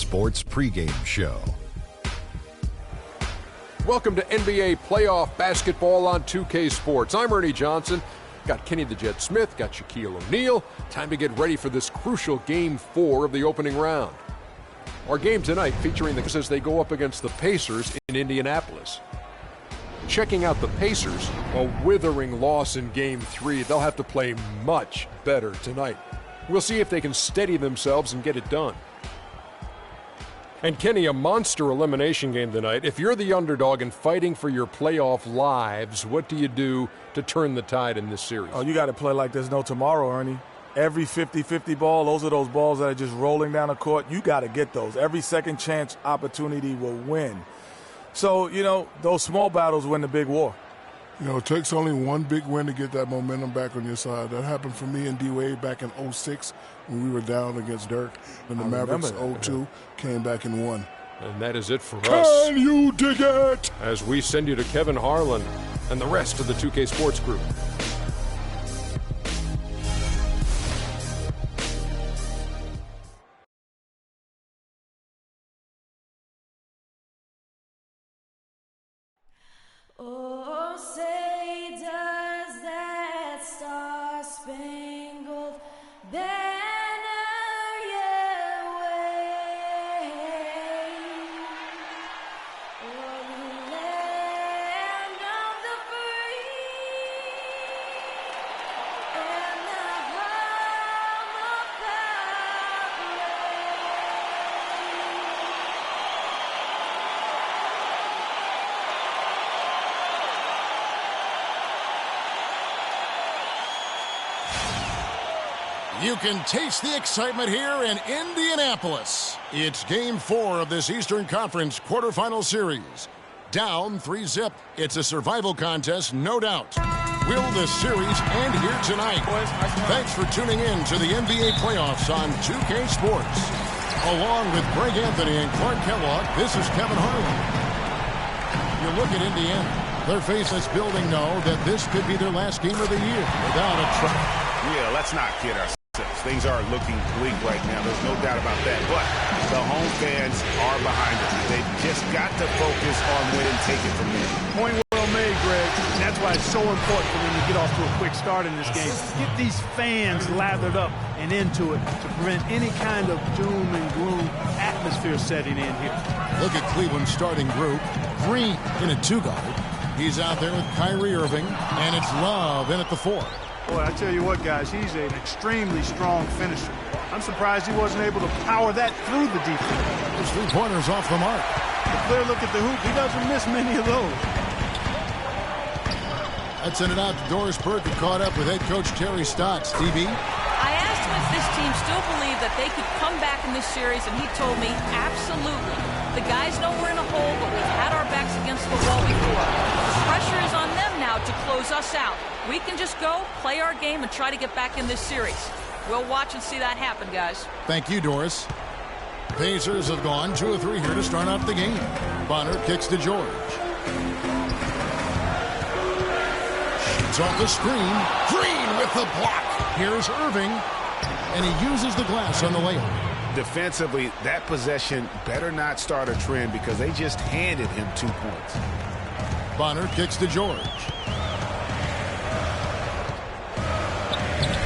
Sports pregame show. Welcome to NBA playoff basketball on 2K Sports. I'm Ernie Johnson. Got Kenny the Jet Smith, got Shaquille O'Neal. Time to get ready for this crucial Game 4 of the opening round. Our game tonight featuring the as they go up against the Pacers in Indianapolis. Checking out the Pacers, a withering loss in Game 3. They'll have to play much better tonight. We'll see if they can steady themselves and get it done. And Kenny, a monster elimination game tonight. If you're the underdog and fighting for your playoff lives, what do you do to turn the tide in this series? Oh, you got to play like there's no tomorrow, Ernie. Every 50-50 ball, those are those balls that are just rolling down the court. You got to get those. Every second chance opportunity will win. So, those small battles win the big war. It takes only one big win to get that momentum back on your side. That happened for me and D-Wade back in 06 when we were down against Dirk. And the Mavericks 02 came back and won. And that is it for us. Can you dig it? As we send you to Kevin Harlan and the rest of the 2K Sports crew. Oh, say does that star-spangled banner yet wave o'er the land of the free and the home of You can taste the excitement here in Indianapolis. It's Game 4 of this Eastern Conference quarterfinal series. Down 3-0. It's a survival contest, no doubt. Will this series end here tonight? Thanks for tuning in to the NBA playoffs on 2K Sports. Along with Greg Anthony and Clark Kellogg, this is Kevin Harlan. You look at Indiana. Their faceless building know that this could be their last game of the year without a try. Yeah, let's not kid ourselves. Things are looking bleak right now. There's no doubt about that. But the home fans are behind them. They've just got to focus on winning, take it from there. Point well made, Greg. And that's why it's so important for them to get off to a quick start in this game. Get these fans lathered up and into it to prevent any kind of doom and gloom atmosphere setting in here. Look at Cleveland's starting group. Green in a 2-guard. He's out there with Kyrie Irving, and it's Love in at the 4. Boy, I tell you what, guys, he's an extremely strong finisher. I'm surprised he wasn't able to power that through the defense. His 3-pointers off the mark. A clear look at the hoop. He doesn't miss many of those. Let's send it out to Doris Burke, who caught up with head coach Terry Stotts. DB? I asked him if this team still believed that they could come back in this series, and he told me absolutely. The guys know we're in a hole, but we've had our backs against the wall before. The pressure is on them now to close us out. We can just go, play our game, and try to get back in this series. We'll watch and see that happen, guys. Thank you, Doris. Pacers have gone 2 of 3 here to start off the game. Bonner kicks to George. Shoots off the screen. Green with the block. Here's Irving, and he uses the glass on the layup. Defensively, that possession better not start a trend because they just handed him 2 points. Bonner kicks to George.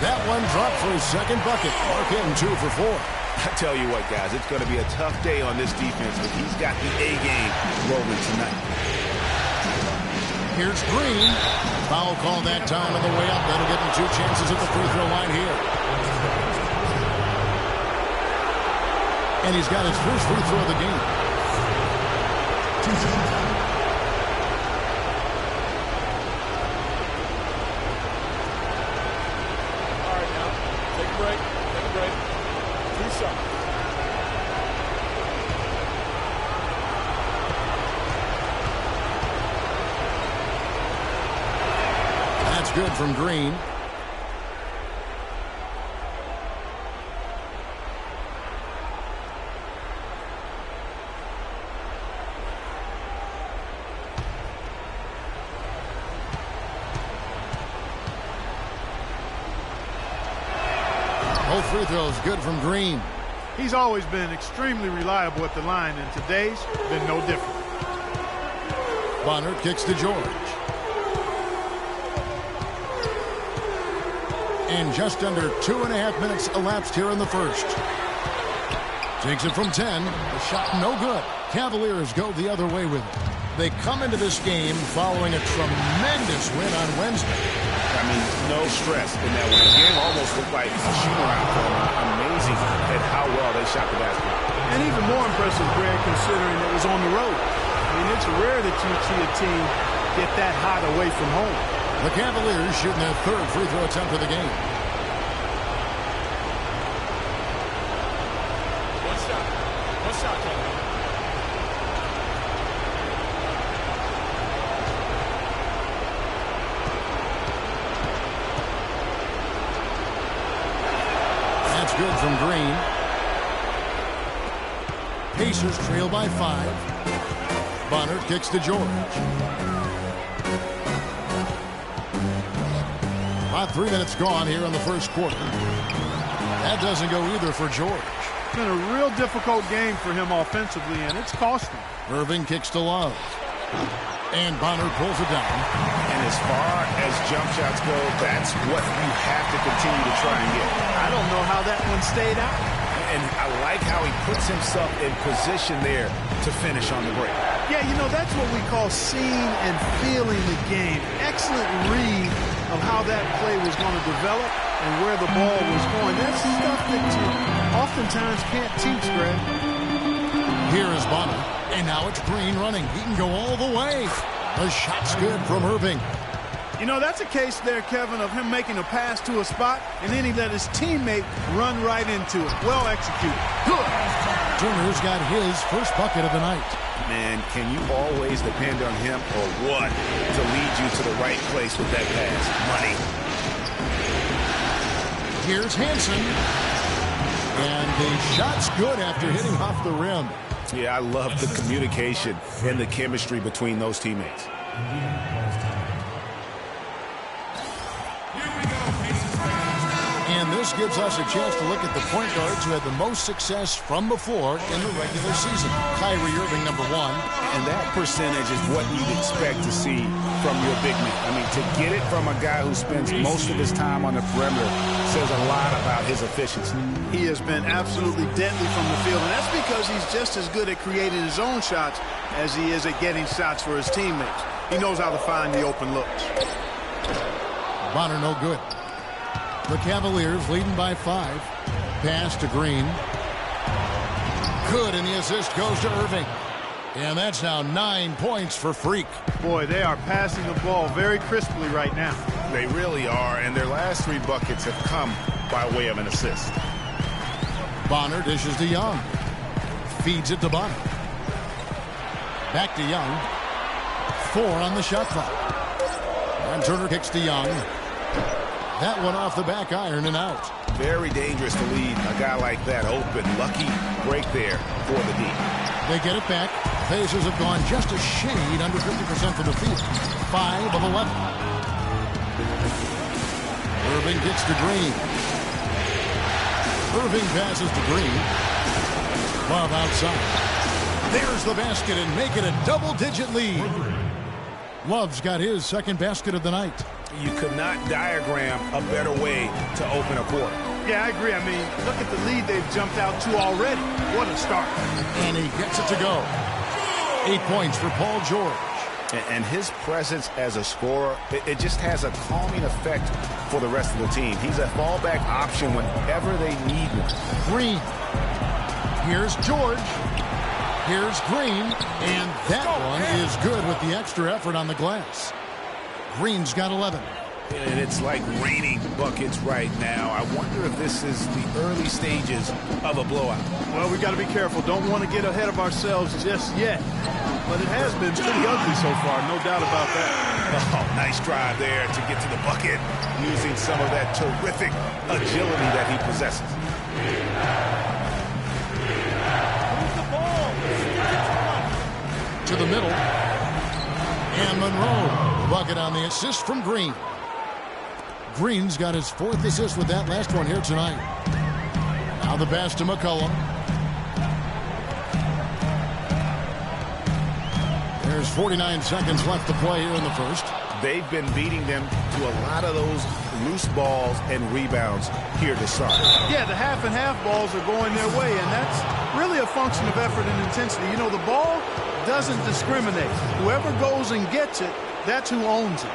That one dropped for his second bucket. Mark him 2 for 4. I tell you what, guys, it's going to be a tough day on this defense, but he's got the A-game rolling tonight. Here's Green. Foul call that time on the way up. That'll give him 2 chances at the free throw line here. And he's got his first free throw of the game. That's good from Green. Both free throws good from Green. He's always been extremely reliable at the line, and today's been no different. Bonner kicks to George. And just under 2.5 minutes elapsed here in the first. Takes it from 10. The shot no good. Cavaliers go the other way with it. They come into this game following a tremendous win on Wednesday. I mean, no stress in that one. The game almost looked like a shoot-around for them. Amazing at how well they shot the basketball. And even more impressive, Greg, considering it was on the road. I mean, it's rare that you see a team get that hot away from home. The Cavaliers shooting their third free throw attempt of the game. One shot, Kevin. That's good from Green. Pacers trail by 5. Bonner kicks to George. About 3 minutes gone here in the first quarter. That doesn't go either for George. It's been a real difficult game for him offensively, and it's cost him. Irving kicks to Love. And Bonner pulls it down. And as far as jump shots go, that's what you have to continue to try and get. I don't know how that one stayed out. And I like how he puts himself in position there to finish on the break. Yeah, you know, that's what we call seeing and feeling the game. Excellent read of how that play was going to develop and where the ball was going. That's stuff that you oftentimes can't teach, Greg. Here is Bonner. And now it's Green running. He can go all the way. The shot's good from Irving. You know, that's a case there, Kevin, of him making a pass to a spot, and then he let his teammate run right into it. Well executed. Good. Turner's got his first bucket of the night. Man, can you always depend on him or what to lead you to the right place with that pass? Money. Here's Hansen. And the shot's good after hitting off the rim. Yeah, I love the communication and the chemistry between those teammates. And this gives us a chance to look at the point guards who had the most success from before in the regular season. Kyrie Irving, number 1. And that percentage is what you'd expect to see from your big man. I mean, to get it from a guy who spends most of his time on the perimeter says a lot about his efficiency. He has been absolutely deadly from the field, and that's because he's just as good at creating his own shots as he is at getting shots for his teammates. He knows how to find the open looks. Bonner no good. The Cavaliers leading by 5. Pass to Green. Good, and the assist goes to Irving. And that's now 9 points for Freak. Boy, they are passing the ball very crisply right now. They really are, and their last 3 buckets have come by way of an assist. Bonner dishes to Young. Feeds it to Bonner. Back to Young. 4 on the shot clock. And Turner kicks to Young. That one off the back iron and out. Very dangerous to leave a guy like that open. Lucky break there for the D. They get it back. Pacers have gone just a shade under 50% from the field. 5 of 11. Irving gets to Green. Irving passes to Green. Love outside. There's the basket and make it a double-digit lead. Love's got his second basket of the night. You could not diagram a better way to open a quarter. Yeah, I agree. I mean, look at the lead they've jumped out to already. What a start. And he gets it to go. 8 points for Paul George. And his presence as a scorer, it just has a calming effect for the rest of the team. He's a fallback option whenever they need one. Green. Here's George. Here's Green. And that one is good with the extra effort on the glass. Green's got 11. And it's like raining buckets right now. I wonder if this is the early stages of a blowout. Well, we got to be careful. Don't want to get ahead of ourselves just yet. But it has been pretty ugly so far, no doubt about that. Oh, nice drive there to get to the bucket, using some of that terrific agility that he possesses. To the middle. And Monroe. Bucket on the assist from Green. Green's got his 4th assist with that last one here tonight. Now the pass to McCollum. There's 49 seconds left to play here in the first. They've been beating them to a lot of those loose balls and rebounds here to start. Yeah, the half and half balls are going their way, and that's really a function of effort and intensity. You know, the ball doesn't discriminate. Whoever goes and gets it, that's who owns it.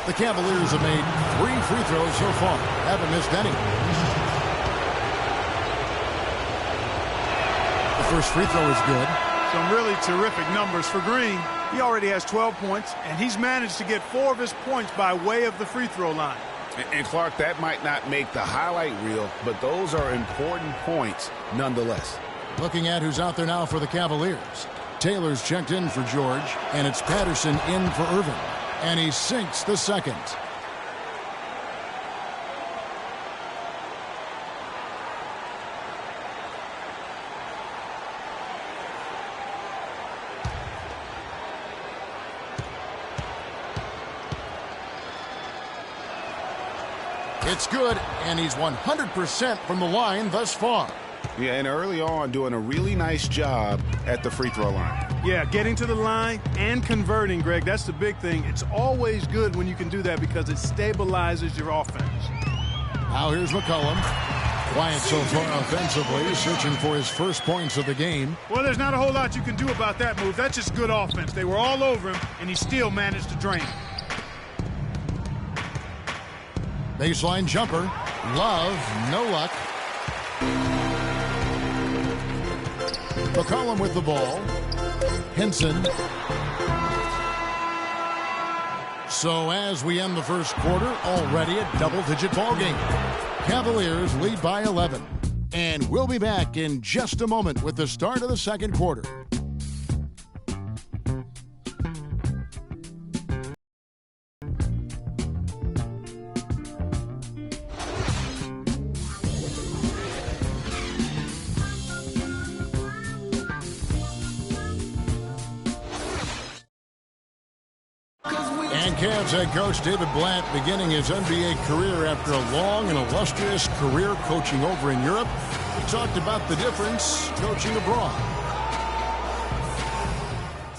The Cavaliers have made 3 free throws so far. Haven't missed any. The first free throw is good. Some really terrific numbers for Green. He already has 12 points, and he's managed to get 4 of his points by way of the free throw line. And Clark, that might not make the highlight reel, but those are important points nonetheless. Looking at who's out there now for the Cavaliers. Taylor's checked in for George, and it's Patterson in for Irvin. And he sinks the second. It's good, and he's 100% from the line thus far. Yeah, and early on doing a really nice job at the free throw line. Yeah, getting to the line and converting, Greg. That's the big thing. It's always good when you can do that because it stabilizes your offense. Now here's McCollum. Quiet so far offensively, searching for his first points of the game. Well, there's not a whole lot you can do about that move. That's just good offense. They were all over him, and he still managed to drain. Baseline jumper. Love, no luck. McCollum with the ball. Henson. So as we end the first quarter, already a double-digit ball game. Cavaliers lead by 11. And we'll be back in just a moment with the start of the second quarter. And Cavs head coach David Blatt beginning his NBA career after a long and illustrious career coaching over in Europe. He talked about the difference coaching abroad.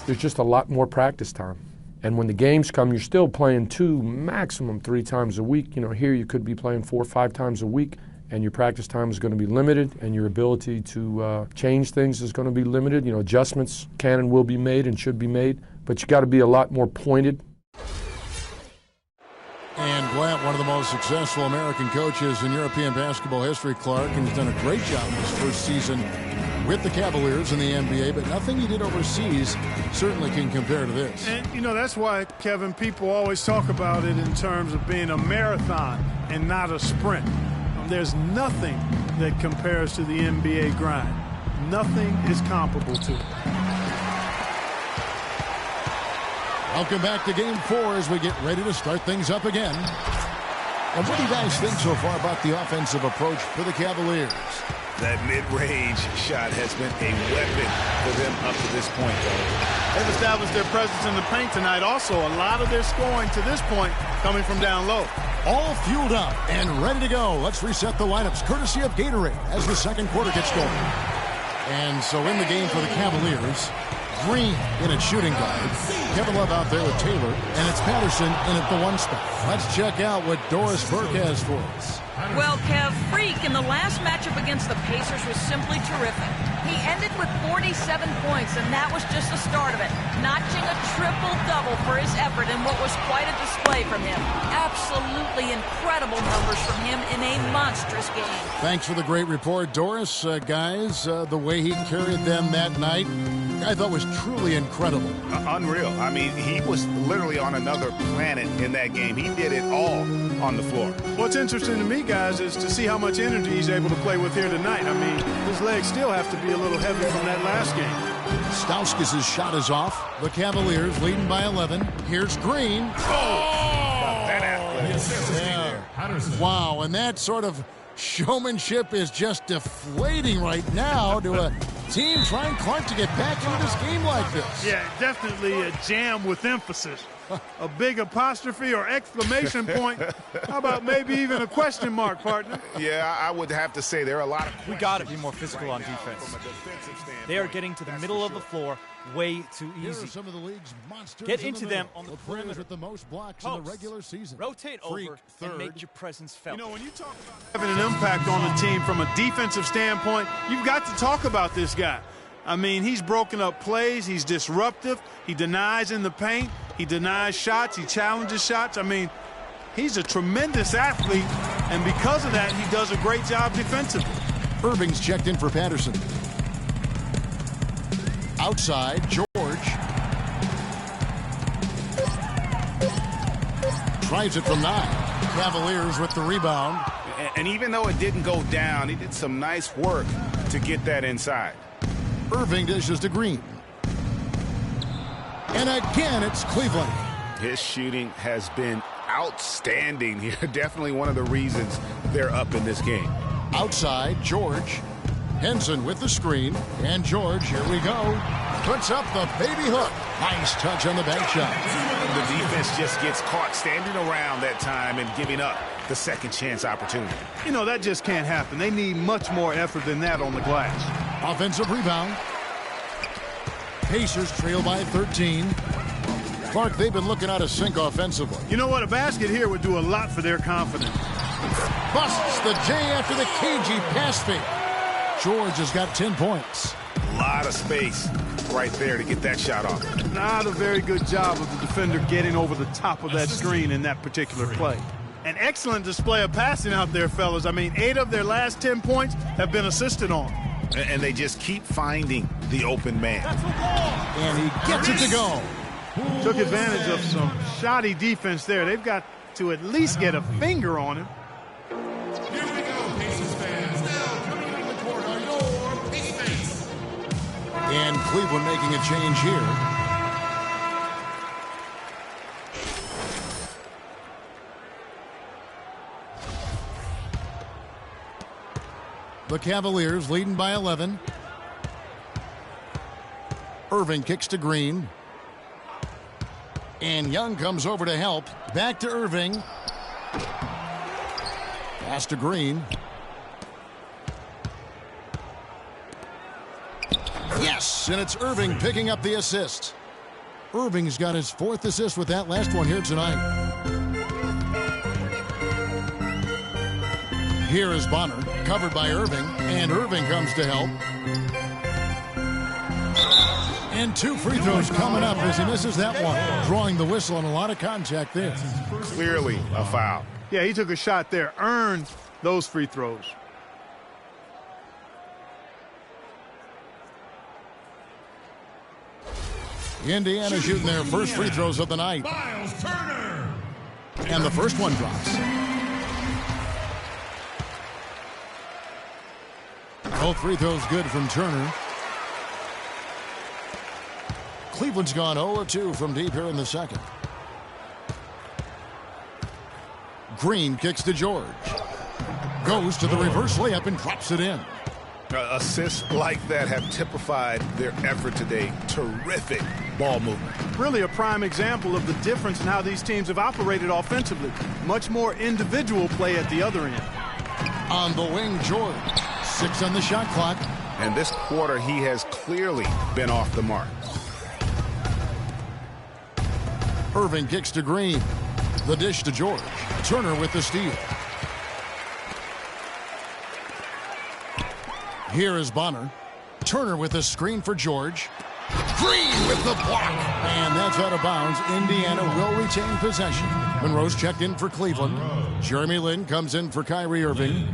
There's just a lot more practice time. And when the games come, you're still playing 2, maximum 3 times a week. You know, here you could be playing 4 or 5 times a week, and your practice time is going to be limited, and your ability to change things is going to be limited. You know, adjustments can and will be made and should be made, but you got to be a lot more pointed. And Blatt, one of the most successful American coaches in European basketball history, Clark, and he's done a great job in his first season with the Cavaliers in the NBA, but nothing he did overseas certainly can compare to this. And, you know, that's why, Kevin, people always talk about it in terms of being a marathon and not a sprint. There's nothing that compares to the NBA grind. Nothing is comparable to it. Welcome back to Game 4 as we get ready to start things up again. And what do you guys think so far about the offensive approach for the Cavaliers? That mid-range shot has been a weapon for them up to this point, though. They've established their presence in the paint tonight. Also, a lot of their scoring to this point coming from down low. All fueled up and ready to go. Let's reset the lineups courtesy of Gatorade as the second quarter gets going. And so in the game for the Cavaliers, Green in at shooting guard. Kevin Love out there with Taylor. And it's Patterson in at the 1 spot. Let's check out what Doris Burke has for us. Well, Kev, Freak in the last matchup against the Pacers was simply terrific. He ended with 47 points, and that was just the start of it, notching a triple-double for his effort in what was quite a display from him. Absolutely incredible numbers from him in a monstrous game. Thanks for the great report, Doris. Guys, the way he carried them that night, I thought was truly incredible. Unreal. I mean, he was literally on another planet in that game. He did it all on the floor. What's interesting to me, guys, is to see how much energy he's able to play with here tonight. I mean, his legs still have to be a little heavy from that last game. Stauskas' shot is off. The Cavaliers leading by 11. Here's Green. Yeah. Wow, and that sort of showmanship is just deflating right now to a team trying, Clark, to get back into this game like this. Yeah, definitely a jam with emphasis. a big apostrophe or exclamation point. How about maybe even a question mark, partner? Yeah, I would have to say there are a lot of We got to be more physical on defense. They are getting to the middle of the floor way too Here are easy. some of the league's monsters. Get in into the them middle. on the players perimeter. with the most blocks in the Post. regular season. Rotate Freak, over third. and make your presence felt. You know, when you talk about having an impact on the team from a defensive standpoint, you've got to talk about this guy. I mean, he's broken up plays. He's disruptive. He denies in the paint. He denies shots. He challenges shots. I mean, he's a tremendous athlete, and because of that, he does a great job defensively. Irving's checked in for Patterson. Outside, George. Tries it from 9. Cavaliers with the rebound. And even though it didn't go down, he did some nice work to get that inside. Irving dishes to Green. And again, it's Cleveland. His shooting has been outstanding here. Definitely one of the reasons they're up in this game. Outside, George. Henson with the screen. And George, here we go. Puts up the baby hook. Nice touch on the bank shot. The defense just gets caught standing around that time and giving up the second chance opportunity. You know, that just can't happen. They need much more effort than that on the glass. Offensive rebound. Pacers trail by 13. Clark, they've been looking out of sync offensively. You know what? A basket here would do a lot for their confidence. Busts the J after the cagey pass fake. George has got 10 points. A lot of space right there to get that shot off. Not a very good job of the defender getting over the top of that screen in that particular play. An excellent display of passing out there, fellas. I mean, 8 of their last 10 points have been assisted on. And they just keep finding the open man. And he gets it to go. Took advantage of some shoddy defense there. They've got to at least get a finger on him. Here we go, Pacers fans. Now coming on the court are your Pacers. And Cleveland making a change here. The Cavaliers leading by 11. Irving kicks to Green. And Young comes over to help. Back to Irving. Pass to Green. Yes, and it's Irving picking up the assist. Irving's got his 4th assist with that last one here tonight. Here is Bonner, covered by Irving, and Irving comes to help. And 2 free throws coming up as he misses that one. Drawing the whistle on a lot of contact there. Clearly a foul. Yeah, he took a shot there, earned those free throws. Indiana shooting their first free throws of the night. Miles Turner. And the first one drops. Both free throws good from Turner. Cleveland's gone 0-2 from deep here in the second. Green kicks to George. Goes to the reverse layup and drops it in. Assists like that have typified their effort today. Terrific ball movement. Really a prime example of the difference in how these teams have operated offensively. Much more individual play at the other end. On the wing, George. 6 on the shot clock. And this quarter, he has clearly been off the mark. Irving kicks to Green. The dish to George. Turner with the steal. Here is Bonner. Turner with a screen for George. Green with the block. And that's out of bounds. Indiana will retain possession. Monroe's checked in for Cleveland. Jeremy Lin comes in for Kyrie Irving.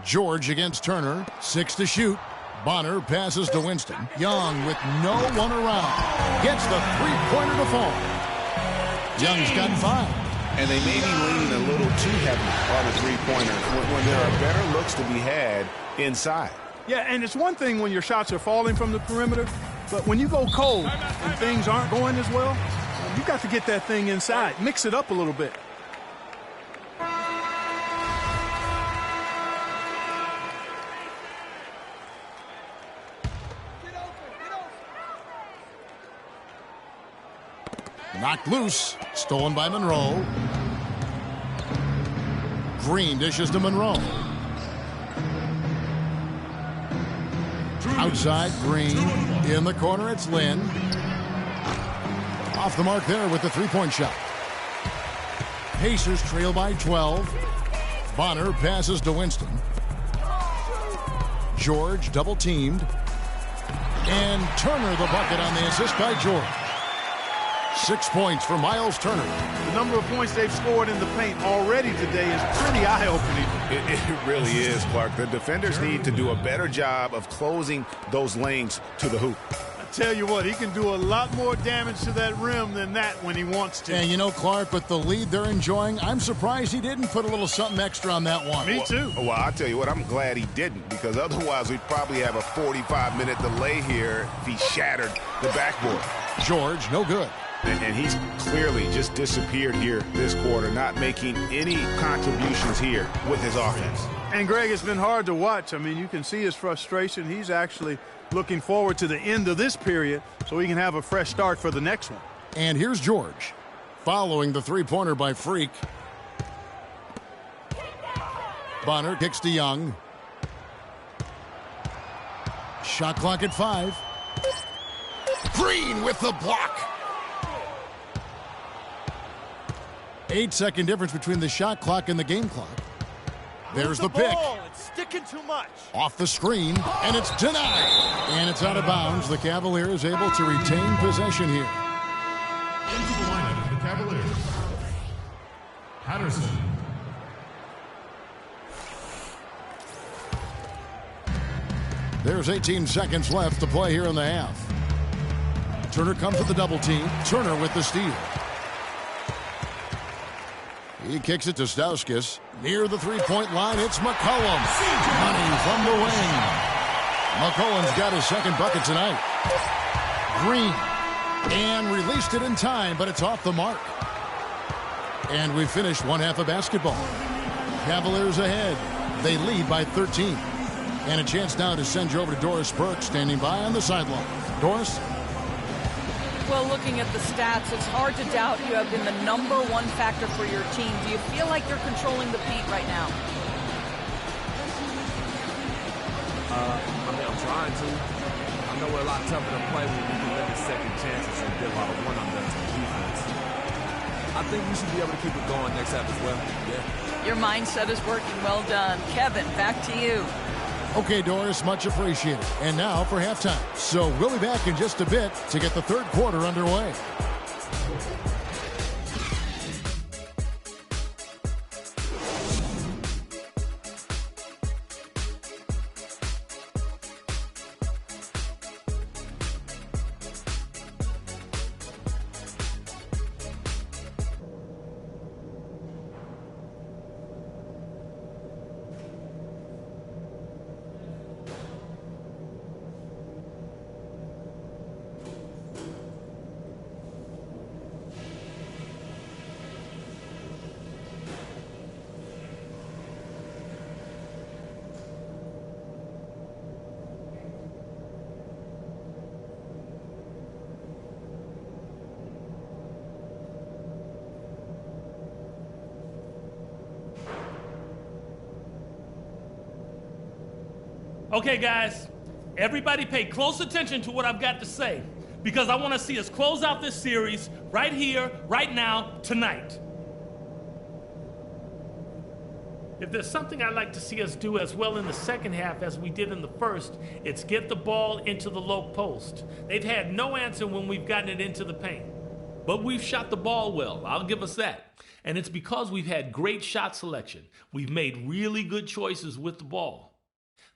George against Turner. 6 to shoot. Bonner passes to Winston. Young with no one around. Gets the three-pointer to fall. Young's got 5. And they may be leaning a little too heavy on the three-pointer when there are better looks to be had inside. Yeah, and it's one thing when your shots are falling from the perimeter, but when you go cold and things aren't going as well, you got to get that thing inside. Mix it up a little bit. Knocked loose. Stolen by Monroe. Green dishes to Monroe. Outside, Green. In the corner, it's Lynn. Off the mark there with the three-point shot. Pacers trail by 12. Bonner passes to Winston. George double-teamed. And Turner the bucket on the assist by George. 6 points for Miles Turner. The number of points they've scored in the paint already today is pretty eye-opening. It really is, Clark. The defenders need to do a better job of closing those lanes to the hoop. I tell you what, he can do a lot more damage to that rim than that when he wants to. And you know, Clark, with the lead they're enjoying, I'm surprised he didn't put a little something extra on that one. Me too. Well, I'll tell you what, I'm glad he didn't, because otherwise we'd probably have a 45-minute delay here if he shattered the backboard. George, no good. And he's clearly just disappeared here this quarter, not making any contributions here with his offense. And, Greg, it's been hard to watch. I mean, you can see his frustration. He's actually looking forward to the end of this period so he can have a fresh start for the next one. And here's George, following the three-pointer by Freak. Bonner kicks to Young. Shot clock at 5. Green with the block. 8-second difference between the shot clock and the game clock. There's the pick. It's sticking too much. Off the screen, and it's denied. And it's out of bounds. The Cavaliers able to retain possession here. Into the lineup, the Cavaliers. Patterson. There's 18 seconds left to play here in the half. Turner comes with the double team. Turner with the steal. He kicks it to Stauskas. Near the three-point line, it's McCollum. Money from the wing. McCollum's got his second bucket tonight. Green. And released it in time, but it's off the mark. And we finished one half of basketball. Cavaliers ahead. They lead by 13. And a chance now to send you over to Doris Burke, standing by on the sideline. Doris? Well, looking at the stats, it's hard to doubt you have been the #1 factor for your team. Do you feel like you're controlling the beat right now? I'm trying to. I know we're a lot tougher to play when we can limit second chances and get a lot of one-on-ones on defense. I think we should be able to keep it going next half as well. Yeah. Your mindset is working. Well done. Kevin, back to you. Okay, Doris, much appreciated. And now for halftime. So we'll be back in just a bit to get the third quarter underway. Okay, guys, everybody pay close attention to what I've got to say, because I want to see us close out this series right here, right now, tonight. If there's something I'd like to see us do as well in the second half as we did in the first, it's get the ball into the low post. They've had no answer when we've gotten it into the paint. But we've shot the ball well, I'll give us that. And it's because we've had great shot selection. We've made really good choices with the ball.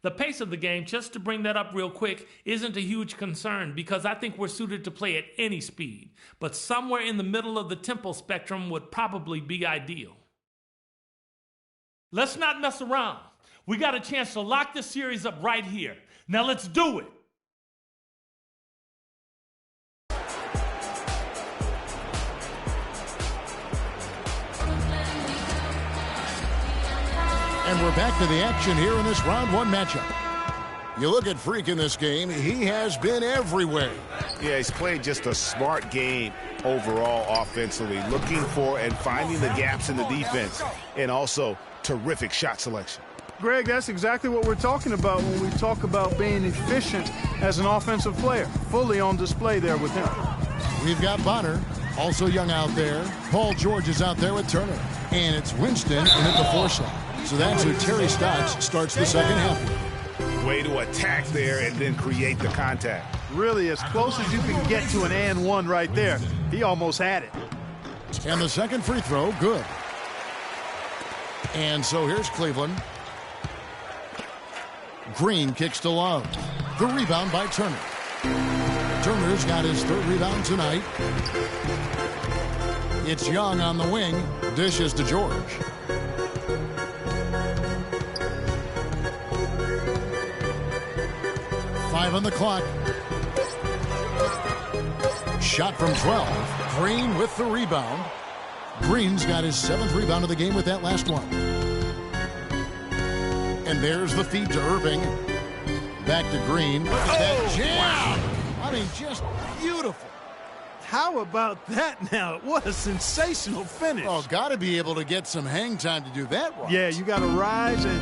The pace of the game, just to bring that up real quick, isn't a huge concern because I think we're suited to play at any speed. But somewhere in the middle of the tempo spectrum would probably be ideal. Let's not mess around. We got a chance to lock this series up right here. Now let's do it. And we're back to the action here in this round one matchup. You look at Freak in this game, he has been everywhere. Yeah, he's played just a smart game overall offensively, looking for and finding the gaps in the defense, and also terrific shot selection. Greg, that's exactly what we're talking about when we talk about being efficient as an offensive player. Fully on display there with him. We've got Bonner, also young out there. Paul George is out there with Turner. And it's Winston in at the 4 slot. So that's who Terry Stotts starts the second half with. Way to attack there and then create the contact. Really, as close as you can get to an and one right there. He almost had it. And the second free throw, good. And so here's Cleveland. Green kicks to Love. The rebound by Turner. Turner's got his 3rd rebound tonight. It's Young on the wing. Dishes to George. Five on the clock. Shot from 12. Green with the rebound. Green's got his 7th rebound of the game with that last one. And there's the feed to Irving. Back to Green. Look at that jam. Wow. I mean, just beautiful. How about that now? What a sensational finish. Oh, got to be able to get some hang time to do that right. Yeah, you got to rise and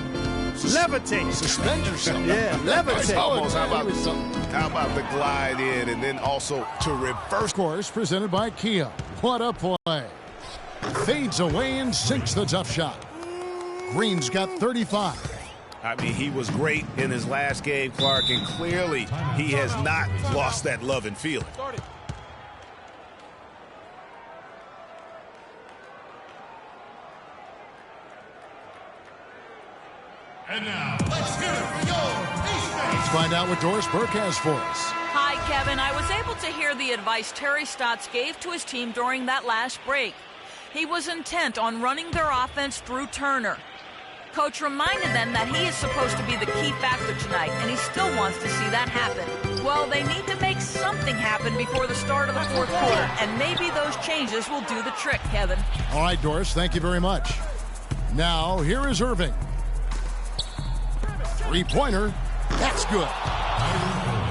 levitate. Suspend yourself. Yeah, levitate. Almost. How about the glide in and then also to reverse? Course presented by Kia. What a play. Fades away and sinks the tough shot. Green's got 35. I mean, he was great in his last game, Clark, and clearly he has not lost that love and feeling. And now, let's hear it for your Eastern. Let's find out what Doris Burke has for us. Hi, Kevin. I was able to hear the advice Terry Stotts gave to his team during that last break. He was intent on running their offense through Turner. Coach reminded them that he is supposed to be the key factor tonight, and he still wants to see that happen. Well, they need to make something happen before the start of the 4th quarter, and maybe those changes will do the trick, Kevin. All right, Doris, thank you very much. Now, here is Irving. Three-pointer. That's good.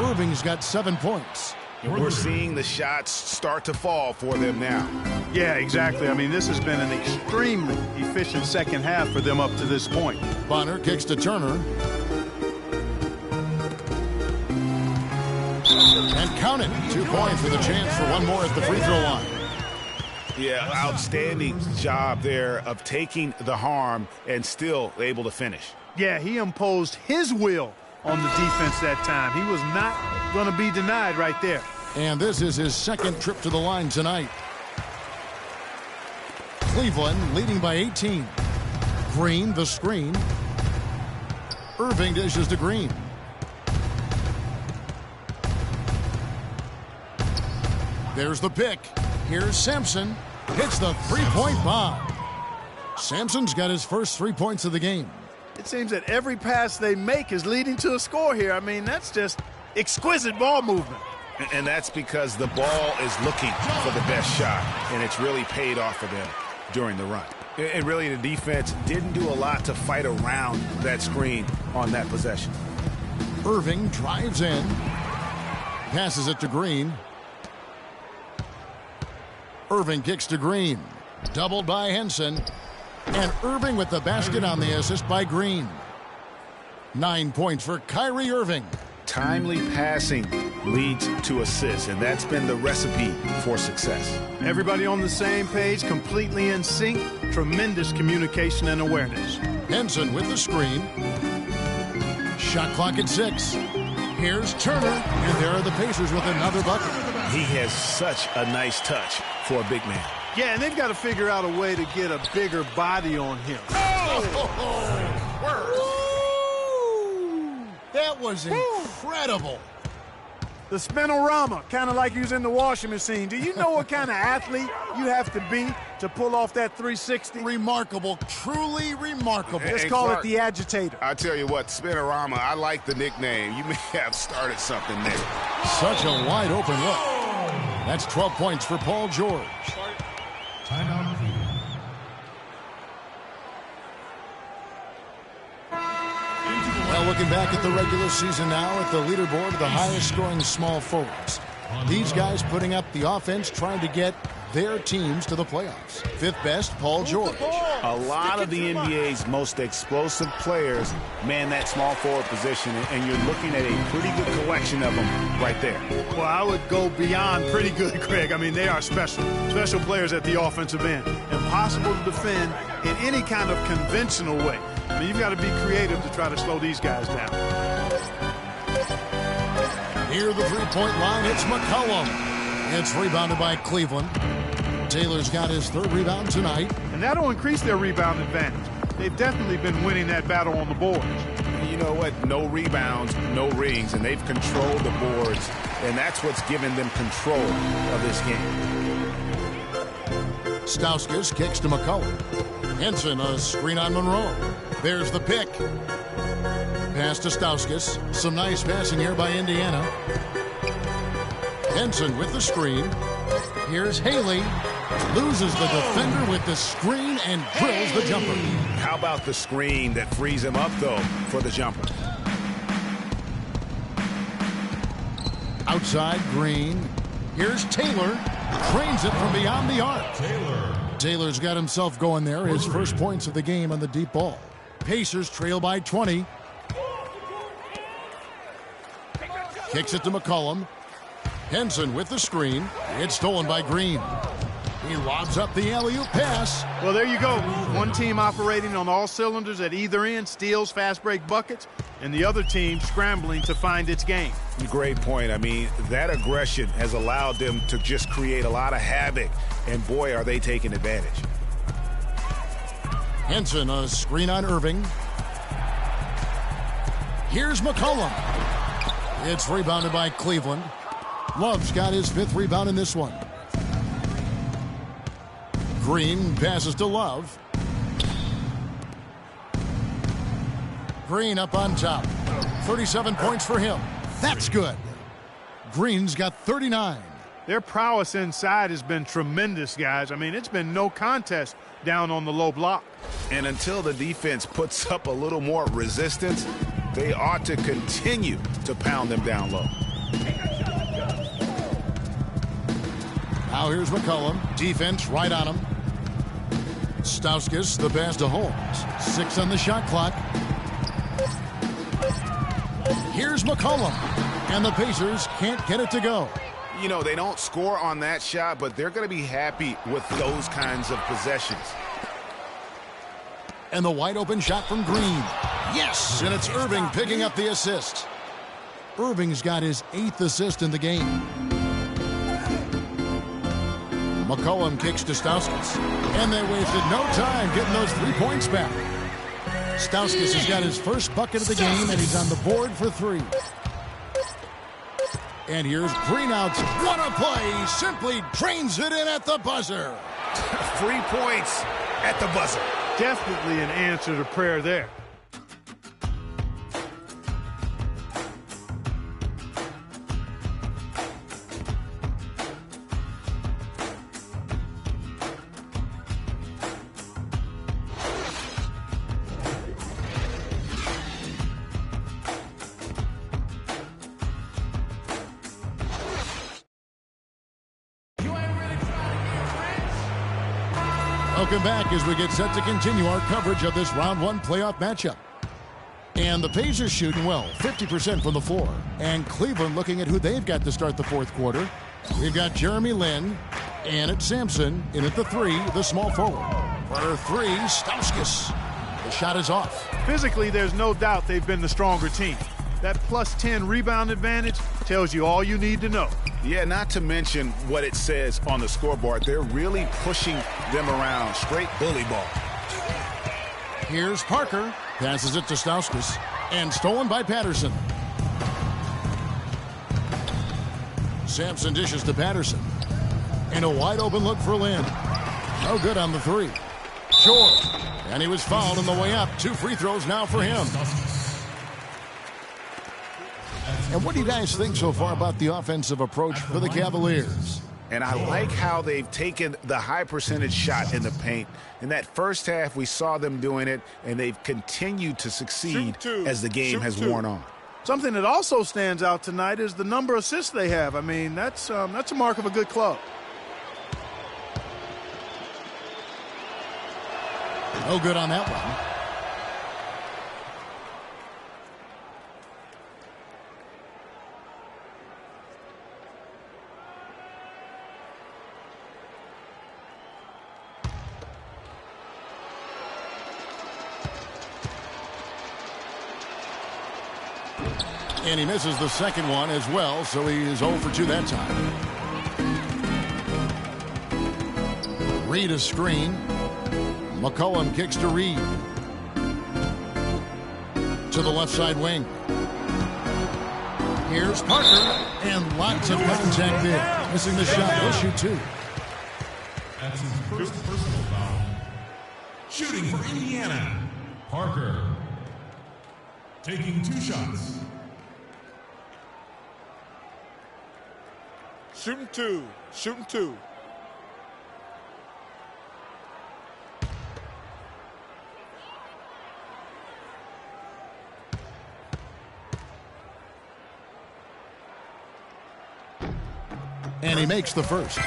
Irving's got 7 points. And we're seeing the shots start to fall for them now. Yeah, exactly. I mean, this has been an extremely efficient second half for them up to this point. Bonner kicks to Turner. And count it. 2 points with a chance for one more at the free throw line. Yeah, outstanding job there of taking the harm and still able to finish. Yeah, he imposed his will on the defense that time. He was not going to be denied right there. And this is his 2nd trip to the line tonight. Cleveland leading by 18. Green, the screen. Irving dishes to Green. There's the pick. Here's Sampson. Hits the three-point bomb. Sampson's got his first 3 points of the game. It seems that every pass they make is leading to a score here. I mean, that's just exquisite ball movement. And that's because the ball is looking for the best shot, and it's really paid off for them during the run. And really, the defense didn't do a lot to fight around that screen on that possession. Irving drives in. Passes it to Green. Irving kicks to Green. Doubled by Henson. And Irving with the basket on the assist by Green. 9 points for Kyrie Irving. Timely passing leads to assists, and that's been the recipe for success. Everybody on the same page, completely in sync. Tremendous communication and awareness. Henson with the screen. Shot clock at 6. Here's Turner, and there are the Pacers with another bucket. He has such a nice touch for a big man. Yeah, and they've got to figure out a way to get a bigger body on him. That was incredible. The spinorama, kind of like using the washing machine. Do you know what kind of athlete you have to be to pull off that 360? Remarkable, truly remarkable. Let's call it the agitator. I tell you what, spinorama, I like the nickname. You may have started something there. Such a wide open look. That's 12 points for Paul George. Timeout. Well, looking back at the regular season now at the leaderboard, the highest scoring small forwards. These guys putting up the offense, trying to get their teams to the playoffs. Fifth best, Paul George. A lot of the NBA's most explosive players man that small forward position, and you're looking at a pretty good collection of them right there. Well, I would go beyond pretty good, Greg. I mean, they are special players at the offensive end. Impossible to defend in any kind of conventional way. I mean, you've got to be creative to try to slow these guys down. Near the three-point line, it's McCollum. It's rebounded by Cleveland. Taylor's got his third rebound tonight. And that'll increase their rebound advantage. They've definitely been winning that battle on the boards. You know what? No rebounds, no rings, and they've controlled the boards, and that's what's given them control of this game. Stauskas kicks to McCollum. Henson, a screen on Monroe. There's the pick. Pass to Stauskas. Some nice passing here by Indiana. Henson with the screen. Here's Haley. Loses the defender with the screen and drills the jumper. How about the screen that frees him up, though, for the jumper? Outside, Green. Here's Taylor. Trains it from beyond the arc. Taylor's got himself going there. His first points of the game on the deep ball. Pacers trail by 20. Kicks it to McCollum. Henson with the screen. It's stolen by Green. He lobs up the alley-oop pass. Well, there you go. One team operating on all cylinders at either end, steals, fast break buckets, and the other team scrambling to find its game. Great point. I mean, that aggression has allowed them to just create a lot of havoc, and boy, are they taking advantage. Henson, a screen on Irving. Here's McCollum. It's rebounded by Cleveland. Love's got his fifth rebound in this one. Green passes to Love. Green up on top. 37 points for him. That's good. Green's got 39. Their prowess inside has been tremendous, guys. I mean, it's been no contest down on the low block. And until the defense puts up a little more resistance, they ought to continue to pound them down low. Now here's McCollum. Defense right on him. Stauskas, the pass to Holmes. 6 on the shot clock. Here's McCollum. And the Pacers can't get it to go. You know, they don't score on that shot, but they're going to be happy with those kinds of possessions. And the wide open shot from Green. Yes, and it's Irving picking up the assist. Irving's got his 8th assist in the game. McCollum kicks to Stauskas. And they wasted no time getting those 3 points back. Stauskas has got his first bucket of the game, and he's on the board for 3. And here's Greenouts. What a play! Simply drains it in at the buzzer. 3 points at the buzzer. Definitely an answer to prayer there. Welcome back as we get set to continue our coverage of this round 1 playoff matchup. And the Pacers shooting well, 50% from the floor. And Cleveland looking at who they've got to start the fourth quarter. We've got Jeremy Lin and it's Sampson in at the 3, the small forward. For 3, Stauskas. The shot is off. Physically, there's no doubt they've been the stronger team. That plus 10 rebound advantage tells you all you need to know. Yeah, not to mention what it says on the scoreboard. They're really pushing them around. Straight bully ball. Here's Parker. Passes it to Stauskas. And stolen by Patterson. Sampson dishes to Patterson. And a wide open look for Lynn. No good on the 3. Short. And he was fouled on the way up. 2 free throws now for him. And what do you guys think so far about the offensive approach for the Cavaliers? And I like how they've taken the high percentage shot in the paint. In that first half, we saw them doing it, and they've continued to succeed as the game has worn on. Something that also stands out tonight is the number of assists they have. I mean, that's a mark of a good club. No good on that one. And he misses the second one as well, so he is 0 for 2 that time. Reed a screen. McCollum kicks to Reed. To the left side wing. Here's Parker, and lots of contact there. Missing the shot. He'll shoot 2. That's his first personal foul. Shooting for Indiana, Parker. Taking 2 shots. Shooting 2. Shooting 2. And he makes the first.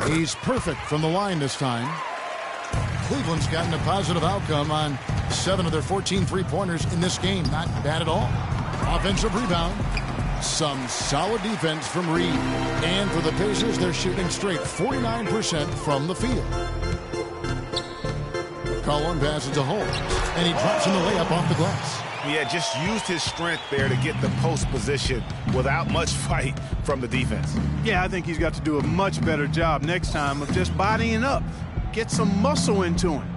He's perfect from the line this time. Cleveland's gotten a positive outcome on 7 of their 14 three-pointers in this game. Not bad at all. Offensive rebound. Some solid defense from Reed. And for the Pacers, they're shooting straight 49% from the field. Cullen passes to Holmes, and he drops in the layup off the glass. Yeah, just used his strength there to get the post position without much fight from the defense. Yeah, I think he's got to do a much better job next time of just bodying up. Get some muscle into him.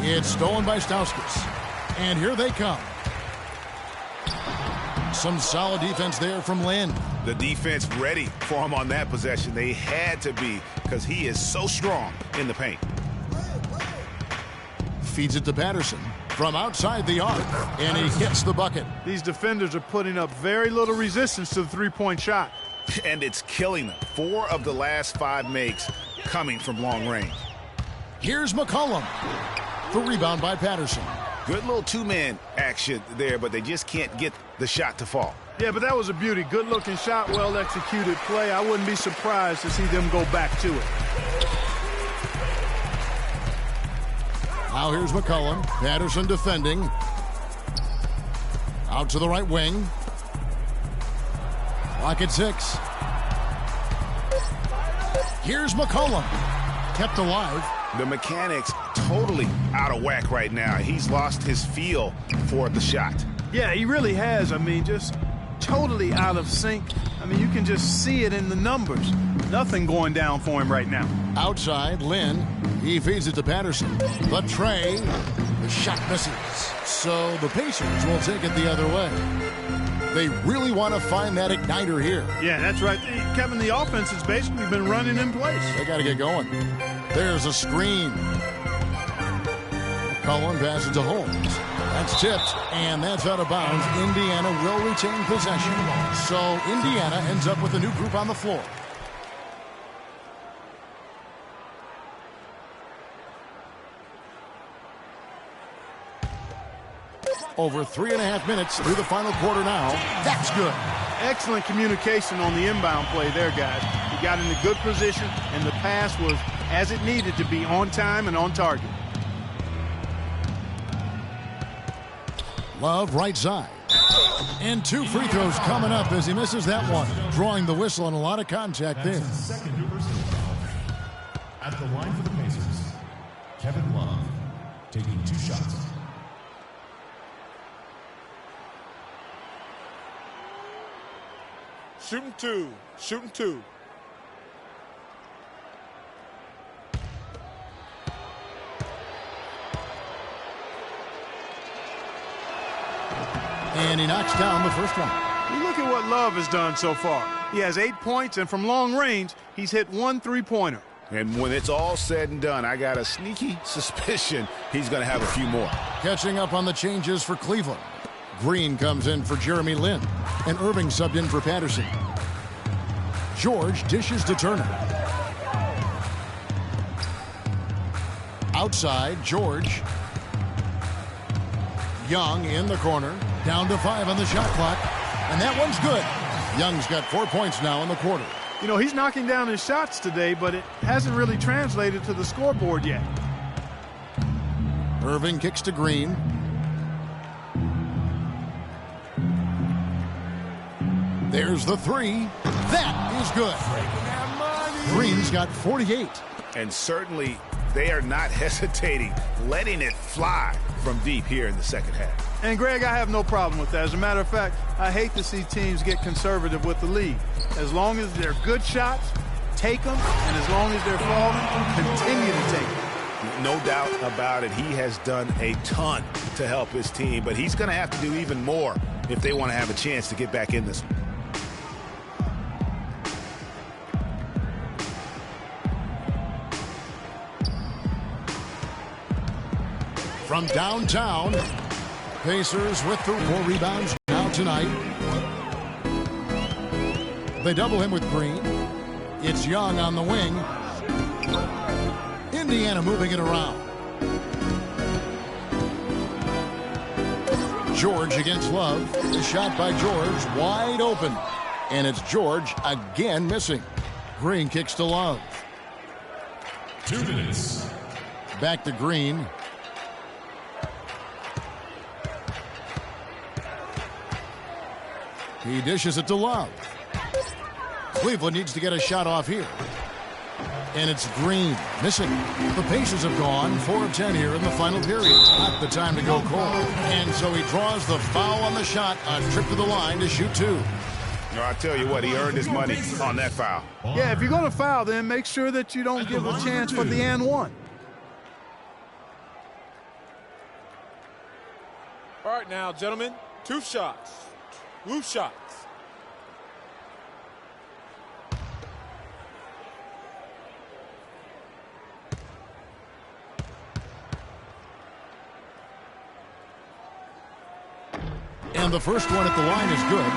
It's stolen by Stauskas. And here they come. Some solid defense there from Lynn. The defense ready for him on that possession. They had to be, because he is so strong in the paint. Feeds it to Patterson from outside the arc, and he hits the bucket. These defenders are putting up very little resistance to the three-point shot. And it's killing them. 4 of the last 5 makes coming from long range. Here's McCollum. The rebound by Patterson. Good little 2-man action there, but they just can't get the shot to fall. Yeah, but that was a beauty. Good-looking shot, well-executed play. I wouldn't be surprised to see them go back to it. Now here's McCollum. Patterson defending. Out to the right wing. Clock at 6. Here's McCollum. Kept alive. The mechanics totally out of whack right now. He's lost his feel for the shot. Yeah, he really has. I mean, just totally out of sync. I mean, you can just see it in the numbers. Nothing going down for him right now. Outside, Lynn. He feeds it to Patterson. The tray. The shot misses. So the Pacers will take it the other way. They really want to find that igniter here. Yeah, that's right. Kevin, the offense has basically been running in place. They got to get going. There's a screen. Cullen passes to Holmes. That's tipped, and that's out of bounds. Indiana will retain possession. So Indiana ends up with a new group on the floor. Over 3.5 minutes through the final quarter now. That's good. Excellent communication on the inbound play there, guys. He got in a good position, and the pass was as it needed to be, on time and on target. Love right side. And 2 free throws coming up as he misses that one. Drawing the whistle and a lot of contact there. That's his second personal foul. At the line for the Pacers, Kevin Love taking 2 shots. Shooting 2. Shooting 2. And he knocks down the first one. You look at what Love has done so far. He has 8 points, and from long range, he's hit 1 3-pointer. And when it's all said and done, I got a sneaky suspicion he's going to have a few more. Catching up on the changes for Cleveland. Green comes in for Jeremy Lin, and Irving subbed in for Patterson. George dishes to Turner. Outside, George. Young in the corner. Down to 5 on the shot clock. And that one's good. Young's got 4 points now in the quarter. You know, he's knocking down his shots today, but it hasn't really translated to the scoreboard yet. Irving kicks to Green. There's the 3. That is good. Green's got 48. And certainly they are not hesitating, letting it fly from deep here in the second half. And, Greg, I have no problem with that. As a matter of fact, I hate to see teams get conservative with the lead. As long as they're good shots, take them. And as long as they're falling, continue to take them. No doubt about it. He has done a ton to help his team, but he's going to have to do even more if they want to have a chance to get back in this one. From downtown, Pacers with the 4 rebounds now tonight. They double him with Green. It's Young on the wing. Indiana moving it around. George against Love. The shot by George wide open. And it's George again missing. Green kicks to Love. 2 minutes. Back to Green. He dishes it to Love. Cleveland needs to get a shot off here. And it's Green missing. The Pacers have gone 4 of 10 here in the final period. Not the time to go cold. And so he draws the foul on the shot. A trip to the line to shoot 2. No, I tell you what, he earned his money on that foul. Yeah, if you're going to foul, then make sure that you don't give a chance for the and one. All right now, gentlemen, 2 shots. 2 shots. And the first one at the line is good.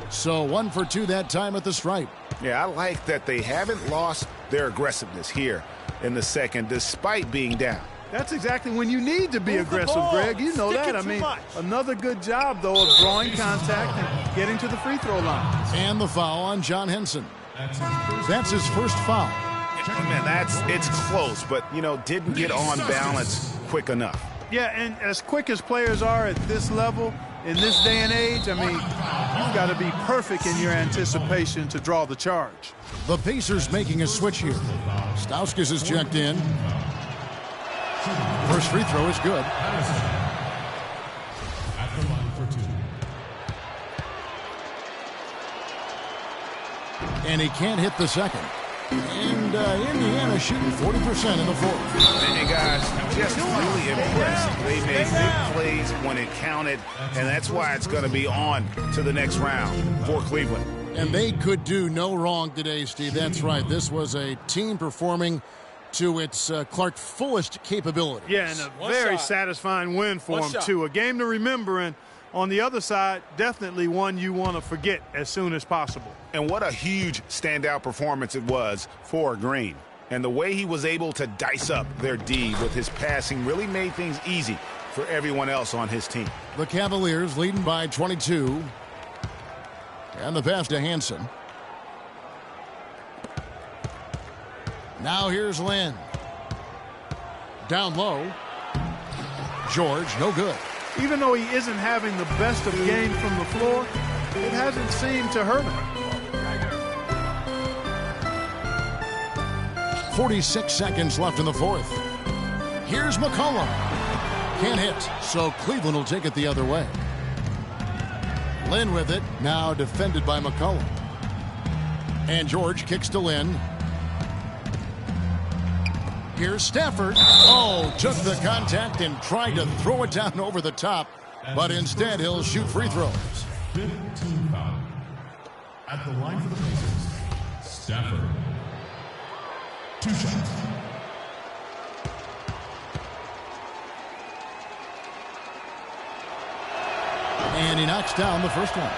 So 1 for 2 that time at the stripe. Yeah, I like that they haven't lost their aggressiveness here in the second, despite being down. That's exactly when you need to be aggressive, Greg. You know that. I mean, another good job, though, of drawing contact and getting to the free throw line. And the foul on John Henson. That's his first foul. Man, it's close, but, you know, didn't get on balance quick enough. Yeah, and as quick as players are at this level, in this day and age, I mean, you've got to be perfect in your anticipation to draw the charge. The Pacers making a switch here. Stauskas is checked in. First free throw is good. At the line for 2. And he can't hit the second. And Indiana shooting 40% in the fourth. And guys, just really impressed. They made big plays when it counted, and that's why it's going to be on to the next round for Cleveland. And they could do no wrong today, Steve. That's right. This was a team performing to its Clark fullest capabilities. Yeah, and a very satisfying win for them, too. A game to remember, and on the other side, definitely one you want to forget as soon as possible. And what a huge standout performance it was for Green. And the way he was able to dice up their D with his passing really made things easy for everyone else on his team. The Cavaliers leading by 22. And the pass to Hansen. Now here's Lynn. Down low. George, no good. Even though he isn't having the best of games from the floor, it hasn't seemed to hurt him. 46 seconds left in the fourth. Here's McCollum. Can't hit, so Cleveland will take it the other way. Lynn with it, now defended by McCollum. And George kicks to Lynn. Here's Stafford. Oh, took the contact and tried to throw it down over the top, but instead he'll shoot free throws. 15 foul. At the line for the Pacers, Stafford. 2 shots. And he knocks down the first one.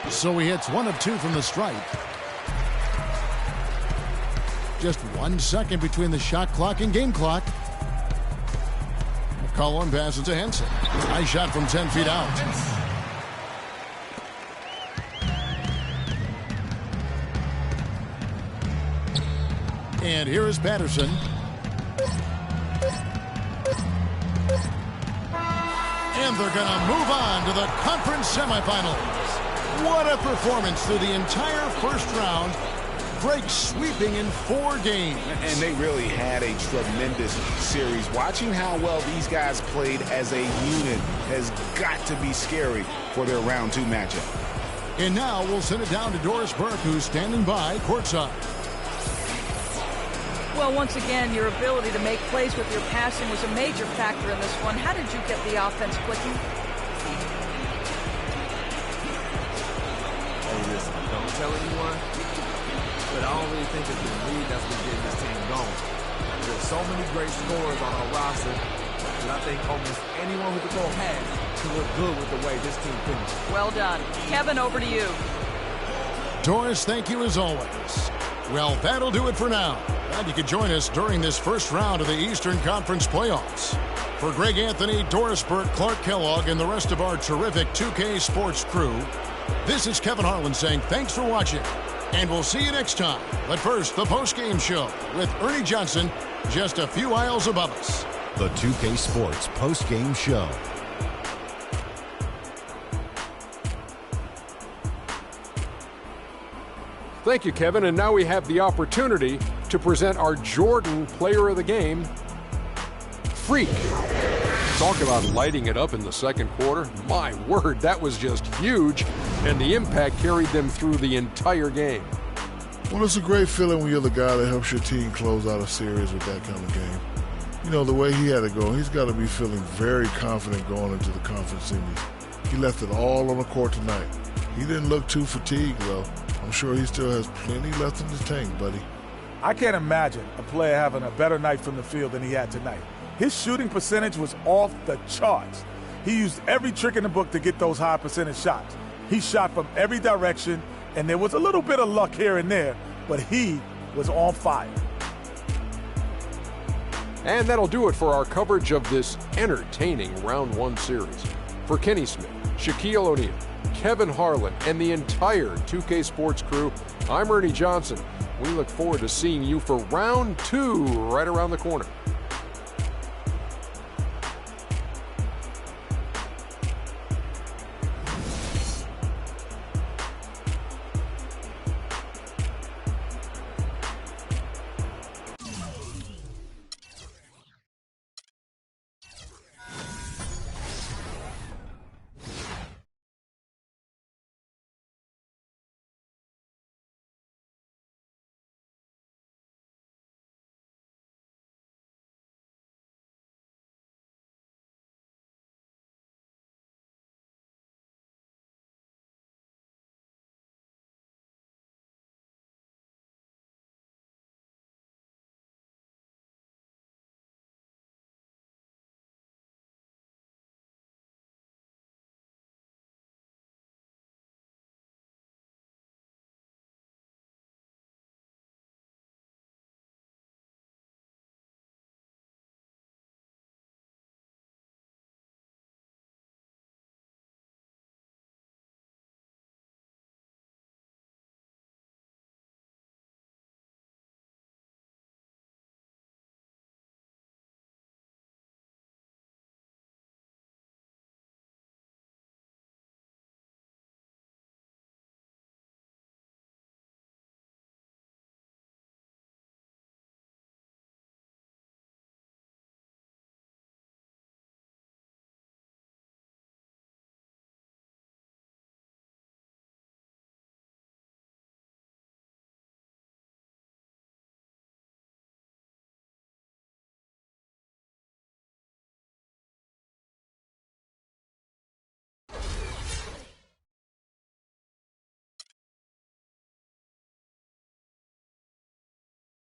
So he hits 1 of 2 from the stripe. Just 1 second between the shot clock and game clock. McCollum passes to Henson. Nice shot from 10 feet out. And here is Patterson. And they're going to move on to the conference semifinals. What a performance through the entire first round. Break sweeping in 4 games. And they really had a tremendous series. Watching how well these guys played as a unit has got to be scary for their round 2 matchup. And now we'll send it down to Doris Burke, who's standing by courtside. Well, once again, your ability to make plays with your passing was a major factor in this one. How did you get the offense clicking? Hey, listen, don't tell anyone, but I don't really think it's the lead that's been getting this team going. There's so many great scorers on our roster that I think almost anyone who could go half can look good with the way this team finished. Well done. Kevin, over to you. Doris, thank you as always. Well, that'll do it for now. Glad you could join us during this first round of the Eastern Conference playoffs. For Greg Anthony, Doris Burke, Clark Kellogg, and the rest of our terrific 2K Sports crew, this is Kevin Harlan saying thanks for watching, and we'll see you next time. But first, the post-game show with Ernie Johnson just a few aisles above us. The 2K Sports post-game show. Thank you, Kevin. And now we have the opportunity to present our Jordan Player of the Game, Freak. Talk about lighting it up in the second quarter. My word, that was just huge, and the impact carried them through the entire game. Well, it's a great feeling when you're the guy that helps your team close out a series with that kind of game. You know, the way he had to go, he's got to be feeling very confident going into the conference semis. He left it all on the court tonight. He didn't look too fatigued, though. I'm sure he still has plenty left in the tank, buddy. I can't imagine a player having a better night from the field than he had tonight. His shooting percentage was off the charts. He used every trick in the book to get those high percentage shots. He shot from every direction, and there was a little bit of luck here and there, but he was on fire. And that'll do it for our coverage of this entertaining Round 1 series. For Kenny Smith, Shaquille O'Neal, Kevin Harlan, and the entire 2K Sports crew, I'm Ernie Johnson. We look forward to seeing you for Round 2 right around the corner.